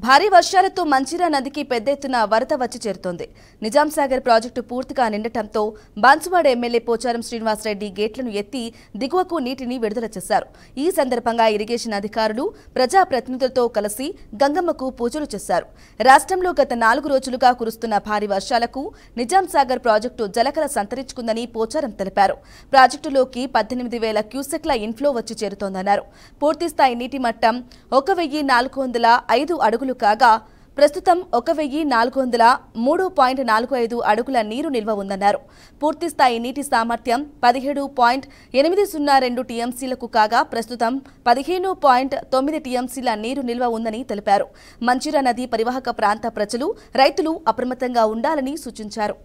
భారీ వర్షాలతో మంచిర్యాల నదికి పెద్ద ఎత్తున వరద వచ్చి చేరుతోంది. నిజాం సాగర్ ప్రాజెక్టు పూర్తిగా నిండటంతో బాన్సువాడ ఎమ్మెల్యే పోచారం శ్రీనివాసరెడ్డి గేట్లను ఎత్తి దిగువకు నీటిని విడుదల చేశారు. ఈ సందర్భంగా ఇరిగేషన్ అధికారులు ప్రజాప్రతినిధులతో కలిసి గంగమ్మకు పూజలు చేశారు. రాష్ట్రంలో గత 4 రోజులుగా కురుస్తున్న భారీ వర్షాలకు నిజాం సాగర్ ప్రాజెక్టు జలకర సంతరించుకుందని పోచారం తెలిపారు. ప్రాజెక్టులోకి 18,000 క్యూసెక్ల ఇన్ఫ్లో వచ్చి చేరుతోందన్నారు. పూర్తిస్థాయి నీటి మట్టం 1,405 అడుగులు కాగా ప్రస్తుతం 1,403.45 అడుగుల నీరు నిల్వ ఉందన్నారు. పూర్తిస్థాయి నీటి సామర్థ్యం 17.802 టీఎంసీలకు కాగా ప్రస్తుతం 15.9 టీఎంసీల నీరు నిల్వ ఉందని తెలిపారు. మంచిర్యాల నది పరివాహక ప్రాంత ప్రజలు, రైతులు అప్రమత్తంగా ఉండాలని సూచించారు.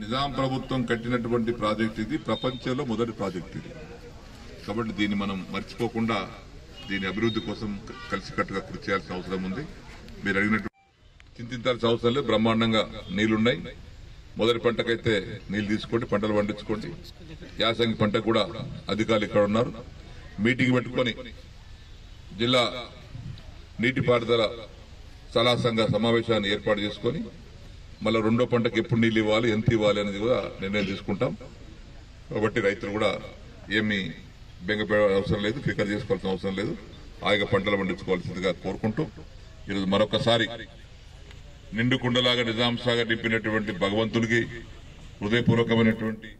నిజాం ప్రభుత్వం కట్టినటువంటి ప్రాజెక్ట్ ఇది, ప్రపంచంలో మొదటి ప్రాజెక్ట్ ఇది. కాబట్టి దీన్ని మనం మర్చిపోకుండా దీని అభివృద్ధి కోసం కలిసికట్టుగా కృషి చేయాల్సిన అవసరం ఉంది. మీరు అడిగినట్టు చింతించాల్సిన అవసరం లేదు. బ్రహ్మాండంగా నీళ్లున్నాయి. మొదటి పంటకైతే నీళ్లు తీసుకోండి, పంటలు పండించుకోండి. యాసంగి పంటకు కూడా అధికారులు ఇక్కడ ఉన్నారు. మీటింగ్ పెట్టుకుని జిల్లా నీటిపారుదల సలహా సంఘ సమావేశాన్ని ఏర్పాటు చేసుకుని మళ్ళీ రెండో పంటకు ఎప్పుడు నీళ్లు ఇవ్వాలి, ఎంత ఇవ్వాలి అనేది కూడా నిర్ణయం తీసుకుంటాం. కాబట్టి రైతులు కూడా ఏమీ బెంగపడే అవసరం లేదు, ఫికర్ చేసుకోవాల్సిన అవసరం లేదు. హాయిగా పంటలు పండించుకోవాల్సిందిగా కోరుకుంటూ ఈరోజు మరొకసారి నిండు కుండలాగా నిజాం సాగర్ నింపినటువంటి భగవంతుడికి హృదయపూర్వకమైనటువంటి